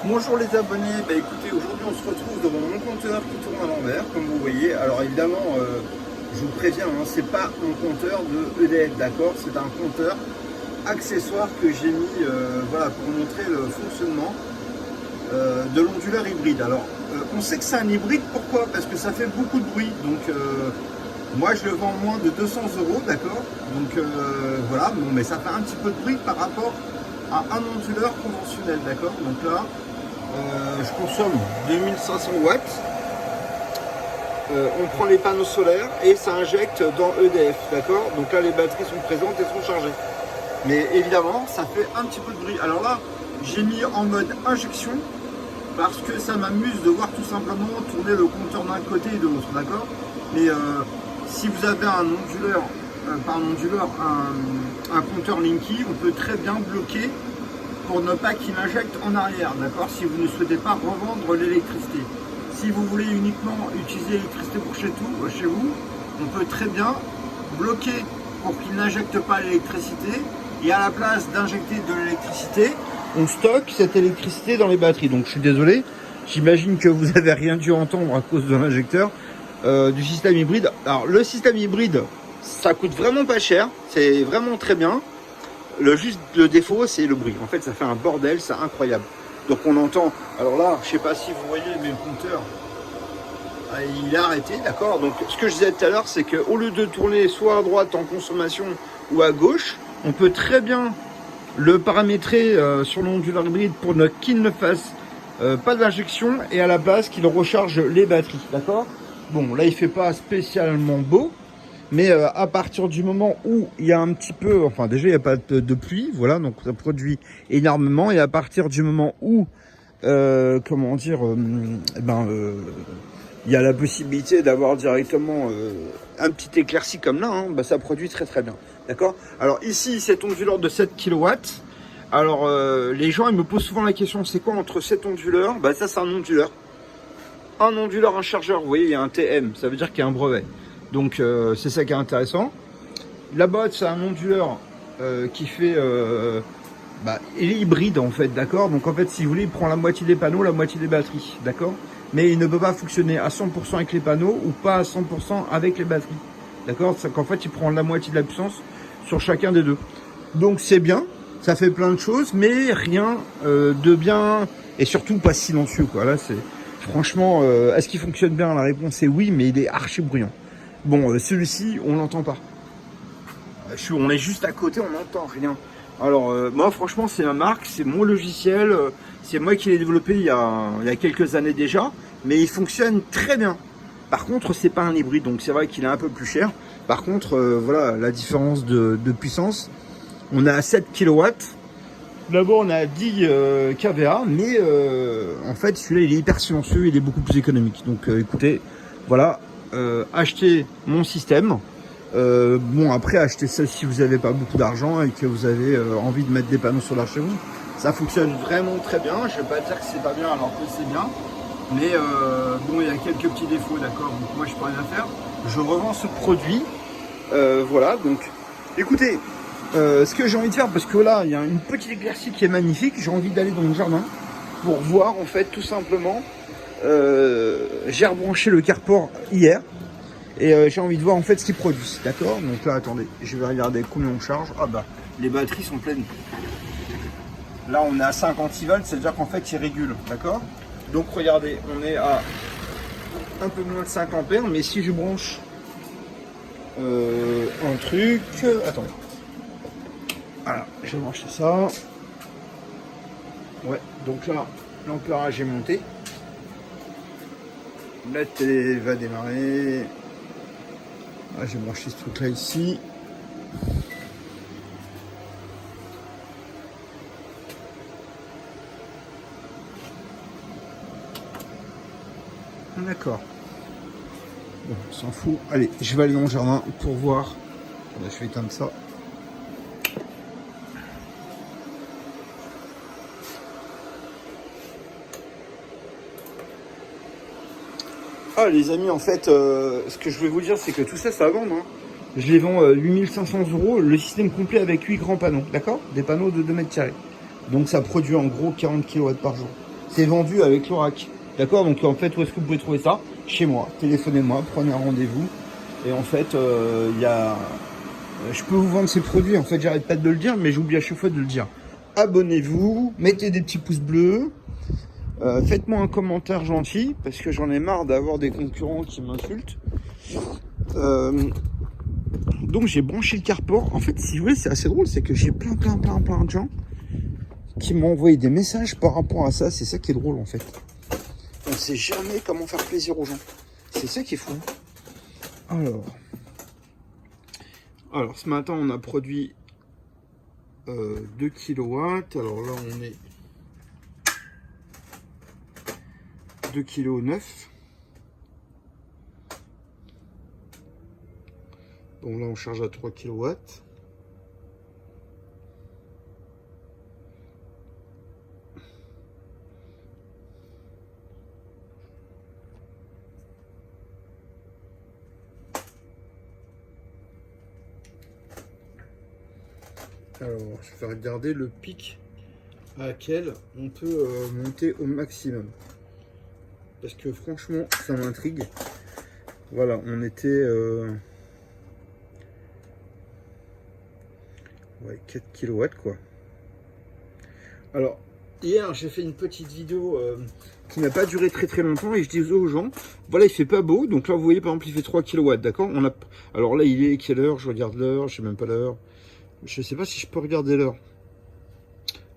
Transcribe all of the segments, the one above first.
Bonjour les abonnés, écoutez, aujourd'hui on se retrouve devant mon compteur qui tourne à l'envers, comme vous voyez. Alors évidemment, je vous préviens, hein, c'est pas un compteur de EDF, d'accord? C'est un compteur accessoire que j'ai mis voilà, pour montrer le fonctionnement de l'onduleur hybride. Alors, on sait que c'est un hybride, pourquoi? Parce que ça fait beaucoup de bruit, donc moi je le vends moins de 200 €, d'accord? Donc voilà, bon, mais ça fait un petit peu de bruit par rapport à un onduleur conventionnel, d'accord? Donc là, je consomme 2500 watts. On prend les panneaux solaires et ça injecte dans EDF, d'accord? Donc là, les batteries sont présentes et sont chargées. Mais évidemment, ça fait un petit peu de bruit. Alors là, j'ai mis en mode injection parce que ça m'amuse de voir tout simplement tourner le compteur d'un côté et de l'autre, d'accord? Mais si vous avez un onduleur, un compteur Linky, on peut très bien bloquer pour ne pas qu'il injecte en arrière, d'accord? Si vous ne souhaitez pas revendre l'électricité. Si vous voulez uniquement utiliser l'électricité pour chez vous, on peut très bien bloquer pour qu'il n'injecte pas l'électricité et à la place d'injecter de l'électricité, on stocke cette électricité dans les batteries. Donc je suis désolé, j'imagine que vous n'avez rien dû entendre à cause de l'injecteur du système hybride. Alors le système hybride, ça coûte vraiment pas cher, c'est vraiment très bien. Le défaut, c'est le bruit. En fait, ça fait un bordel, c'est incroyable. Donc on entend, alors là, je sais pas si vous voyez, mais le compteur, il est arrêté, d'accord? Donc ce que je disais tout à l'heure, c'est qu'au lieu de tourner soit à droite en consommation ou à gauche, on peut très bien le paramétrer sur l'onduleur hybride pour qu'il ne fasse pas d'injection et à la place qu'il recharge les batteries, d'accord? Bon, là il fait pas spécialement beau, mais à partir du moment où il y a un petit peu, enfin déjà il n'y a pas de pluie, voilà, donc ça produit énormément, et à partir du moment où, comment dire, il y a la possibilité d'avoir directement un petit éclairci comme là, hein, ça produit très très bien, d'accord? Alors ici, cet onduleur de 7 kW, alors les gens ils me posent souvent la question, c'est quoi entre cet onduleur? Ça c'est un onduleur, un chargeur, vous voyez il y a un TM, ça veut dire qu'il y a un brevet. Donc c'est ça qui est intéressant. Là-bas, c'est un onduleur qui fait... il est hybride en fait, d'accord? Donc en fait, si vous voulez, il prend la moitié des panneaux, la moitié des batteries, d'accord? Mais il ne peut pas fonctionner à 100% avec les panneaux ou pas à 100% avec les batteries, d'accord? C'est qu'en fait, il prend la moitié de la puissance sur chacun des deux. Donc c'est bien, ça fait plein de choses, mais rien de bien, et surtout pas silencieux, quoi. Là, c'est... Franchement, est-ce qu'il fonctionne bien? La réponse est oui, mais il est archi bruyant. Bon, celui-ci, on l'entend pas. On est juste à côté, on n'entend rien. Alors, moi, franchement, c'est ma marque, c'est mon logiciel. C'est moi qui l'ai développé il y a quelques années déjà. Mais il fonctionne très bien. Par contre, c'est pas un hybride, donc c'est vrai qu'il est un peu plus cher. Par contre, voilà, la différence de puissance. On a 7 kW. D'abord, on a 10 kVA. Mais en fait, celui-là, il est hyper silencieux, il est beaucoup plus économique. Donc, écoutez, voilà. Acheter mon système. Bon, après, achetez ça si vous n'avez pas beaucoup d'argent et que vous avez envie de mettre des panneaux solaires chez vous. Ça fonctionne vraiment très bien. Je ne vais pas dire que c'est pas bien alors que c'est bien. Mais bon, il y a quelques petits défauts, d'accord? Donc moi, je peux rien faire. Je revends ce produit. Voilà, donc écoutez, ce que j'ai envie de faire, parce que là, il y a une petite éclaircie qui est magnifique. J'ai envie d'aller dans le jardin pour voir, en fait, tout simplement. J'ai rebranché le carport hier et j'ai envie de voir en fait ce qu'il produit, d'accord? Donc là, attendez, je vais regarder combien on charge. Les batteries sont pleines. Là, on est à 50 volts, c'est-à-dire qu'en fait, il régule, d'accord? Donc regardez, on est à un peu moins de 5 ampères, mais si je branche un truc, attendez, voilà, je vais brancher ça. Ouais, donc là, l'ampérage est monté. La télé va démarrer. J'ai branché ce truc là ici. D'accord. Bon, on s'en fout. Allez, je vais aller dans le jardin pour voir. Je vais éteindre ça. Ah les amis, en fait, ce que je voulais vous dire, c'est que tout ça, ça va vendre. Hein. Je les vends 8500 €, le système complet avec 8 grands panneaux, d'accord? Des panneaux de 2 mètres carrés. Donc ça produit en gros 40 kW par jour. C'est vendu avec l'Orac. D'accord? Donc en fait, où est-ce que vous pouvez trouver ça? Chez moi. Téléphonez-moi, prenez un rendez-vous. Et en fait, je peux vous vendre ces produits. En fait, j'arrête pas de le dire, mais j'oublie à chaque fois de le dire. Abonnez-vous, mettez des petits pouces bleus. Faites-moi un commentaire gentil, parce que j'en ai marre d'avoir des concurrents qui m'insultent. Donc j'ai branché le carport. En fait, si vous voulez, c'est assez drôle, c'est que j'ai plein de gens qui m'ont envoyé des messages par rapport à ça. C'est ça qui est drôle en fait. On ne sait jamais comment faire plaisir aux gens. C'est ça qui est fou. Alors ce matin, on a produit 2 kW. Alors là, on est 2,9 kg. Donc là, on charge à 3 kW. Alors, je vais regarder le pic à laquelle on peut monter au maximum. Parce que franchement, ça m'intrigue. Voilà, on était... ouais, 4 kW quoi. Alors, hier, j'ai fait une petite vidéo qui n'a pas duré très longtemps et je disais aux gens, voilà, il fait pas beau. Donc là, vous voyez, par exemple, il fait 3 kW, d'accord? Alors là, il est quelle heure? Je regarde l'heure, je sais même pas l'heure. Je sais pas si je peux regarder l'heure.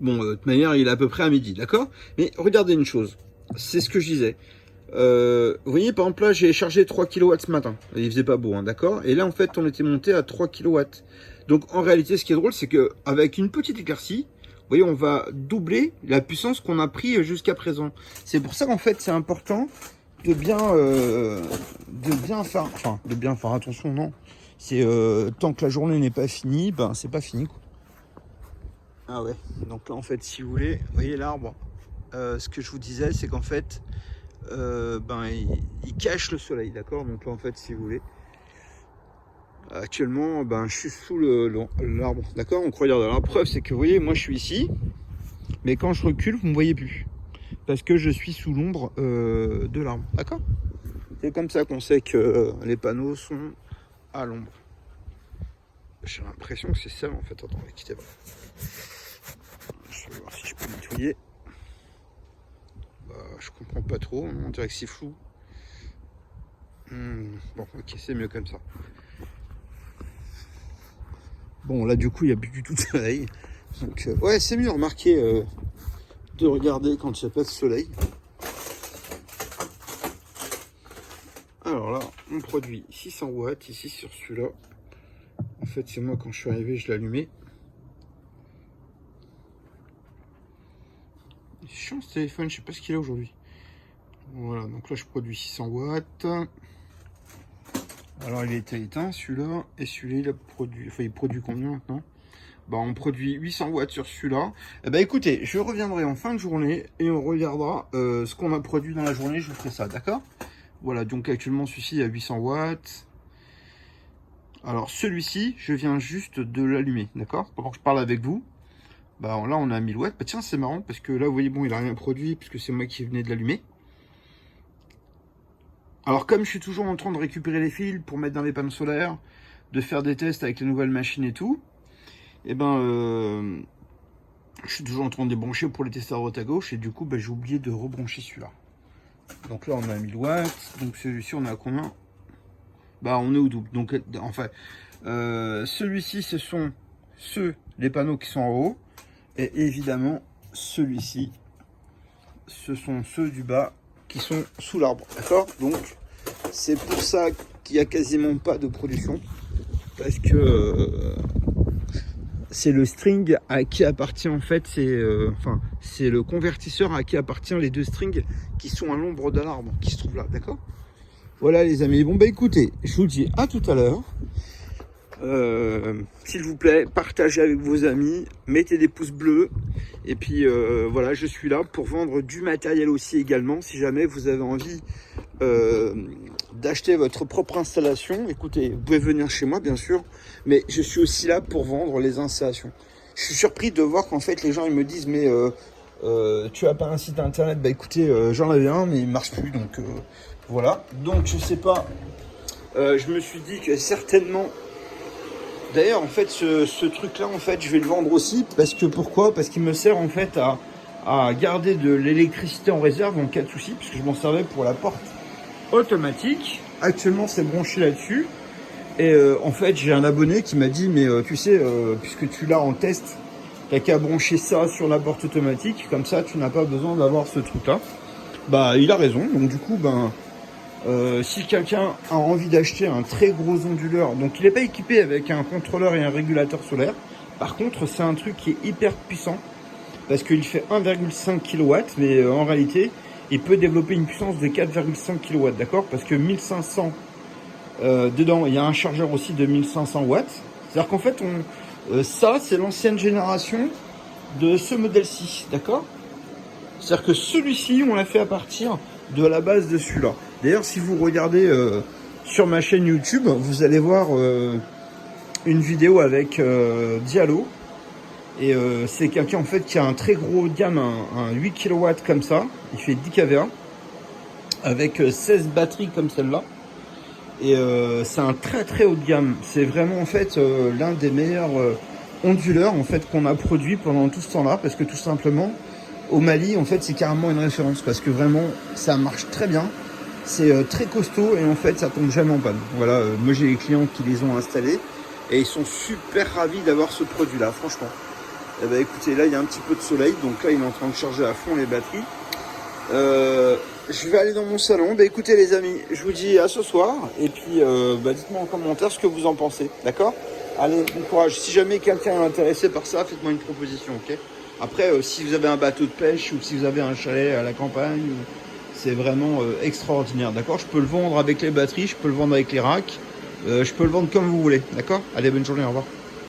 Bon, de toute manière, il est à peu près à midi, d'accord? Mais regardez une chose, c'est ce que je disais. Vous voyez, par exemple, là, j'ai chargé 3 kW ce matin. Il faisait pas beau, hein, d'accord? Et là, en fait, on était monté à 3 kW. Donc, en réalité, ce qui est drôle, c'est que avec une petite éclaircie, vous voyez, on va doubler la puissance qu'on a pris jusqu'à présent. C'est pour ça qu'en fait, c'est important de bien faire attention, non? C'est tant que la journée n'est pas finie, ben c'est pas fini, quoi. Ah ouais, donc là en fait, si vous voulez, vous voyez l'arbre, ce que je vous disais, c'est qu'en fait, il cache le soleil, d'accord? Donc là en fait, si vous voulez, actuellement, je suis sous l'arbre, d'accord? Donc regardez, la preuve, c'est que vous voyez, moi je suis ici, mais quand je recule, vous ne me voyez plus, parce que je suis sous l'ombre de l'arbre, d'accord? C'est comme ça qu'on sait que les panneaux sont à l'ombre. J'ai l'impression que c'est ça en fait. Attendez, quittez pas. Je vais voir si je peux nettoyer. Je comprends pas trop, on dirait que c'est flou. Bon, ok, c'est mieux comme ça. Bon, là du coup, il n'y a plus du tout de soleil. Donc, ouais, c'est mieux, remarquez, de regarder quand il n'y a pas de soleil. Alors là, on produit 600 watts ici sur celui-là. En fait, c'est moi, quand je suis arrivé, je l'ai allumé. C'est chiant ce téléphone, je sais pas ce qu'il a aujourd'hui. Voilà, donc là, je produis 600 watts. Alors, il était éteint, celui-là. Et celui-là, il produit combien maintenant? On produit 800 watts sur celui-là. Écoutez, je reviendrai en fin de journée et on regardera ce qu'on a produit dans la journée. Je vous ferai ça, d'accord? Voilà, donc actuellement, celui-ci a 800 watts. Alors, celui-ci, je viens juste de l'allumer, d'accord? Pendant que je parle avec vous, là, on a 1000 watts. Tiens, c'est marrant, parce que là, vous voyez, bon, il n'a rien produit, puisque c'est moi qui venais de l'allumer. Alors, comme je suis toujours en train de récupérer les fils pour mettre dans les panneaux solaires, de faire des tests avec les nouvelles machines et tout, je suis toujours en train de débrancher pour les tester à droite à gauche, et du coup, j'ai oublié de rebrancher celui-là. Donc là, on a 1000 watts. Donc celui-ci, on est à combien? On est au double. Donc, enfin, celui-ci, ce sont les panneaux qui sont en haut. Et évidemment, celui-ci, ce sont ceux du bas qui sont sous l'arbre. D'accord? Donc, c'est pour ça qu'il n'y a quasiment pas de production. Parce que c'est le string à qui appartient, en fait, c'est le convertisseur à qui appartient les deux strings qui sont à l'ombre de l'arbre, qui se trouvent là, d'accord? Voilà les amis, bon écoutez, je vous dis à tout à l'heure. S'il vous plaît, partagez avec vos amis, mettez des pouces bleus. Et puis voilà, je suis là pour vendre du matériel aussi également. Si jamais vous avez envie d'acheter votre propre installation, écoutez, vous pouvez venir chez moi bien sûr, mais je suis aussi là pour vendre les installations. Je suis surpris de voir qu'en fait les gens ils me disent mais tu as pas un site internet? Bah écoutez, j'en avais un, mais il marche plus, donc voilà. Donc je sais pas, je me suis dit que certainement... D'ailleurs, en fait, ce truc-là, en fait, je vais le vendre aussi, parce que pourquoi? Parce qu'il me sert en fait à garder de l'électricité en réserve en cas de souci, puisque je m'en servais pour la porte automatique. Actuellement, c'est branché là-dessus. Et en fait, j'ai un abonné qui m'a dit, mais tu sais, puisque tu l'as en test, t'as qu'à brancher ça sur la porte automatique, comme ça, tu n'as pas besoin d'avoir ce truc-là. Bah, il a raison. Donc du coup, ben, si quelqu'un a envie d'acheter un très gros onduleur, donc il n'est pas équipé avec un contrôleur et un régulateur solaire. Par contre, c'est un truc qui est hyper puissant parce qu'il fait 1,5 kW, mais en réalité, il peut développer une puissance de 4,5 kW, d'accord? Parce que 1500 dedans, il y a un chargeur aussi de 1500 watts. C'est-à-dire qu'en fait, ça, c'est l'ancienne génération de ce modèle-ci, d'accord? C'est-à-dire que celui-ci, on l'a fait à partir de la base de celui-là. D'ailleurs, si vous regardez sur ma chaîne YouTube, vous allez voir une vidéo avec Diallo. Et c'est quelqu'un en fait qui a un très gros haut de gamme, un 8 kW comme ça. Il fait 10 kVA avec 16 batteries comme celle-là. Et c'est un très très haut de gamme. C'est vraiment en fait l'un des meilleurs onduleurs en fait qu'on a produit pendant tout ce temps-là, parce que tout simplement au Mali en fait c'est carrément une référence, parce que vraiment ça marche très bien. C'est très costaud et en fait ça tombe jamais en panne. Voilà, moi j'ai des clients qui les ont installés et ils sont super ravis d'avoir ce produit là, franchement. Eh ben, écoutez, là il y a un petit peu de soleil, donc là il est en train de charger à fond les batteries. Je vais aller dans mon salon. Bah écoutez les amis, je vous dis à ce soir. Et puis bah, dites-moi en commentaire ce que vous en pensez. D'accord? Allez, bon courage. Si jamais quelqu'un est intéressé par ça, faites-moi une proposition, ok? Après, si vous avez un bateau de pêche ou si vous avez un chalet à la campagne, c'est vraiment extraordinaire. D'accord? Je peux le vendre avec les batteries, je peux le vendre avec les racks, je peux le vendre comme vous voulez. D'accord? Allez, bonne journée, au revoir.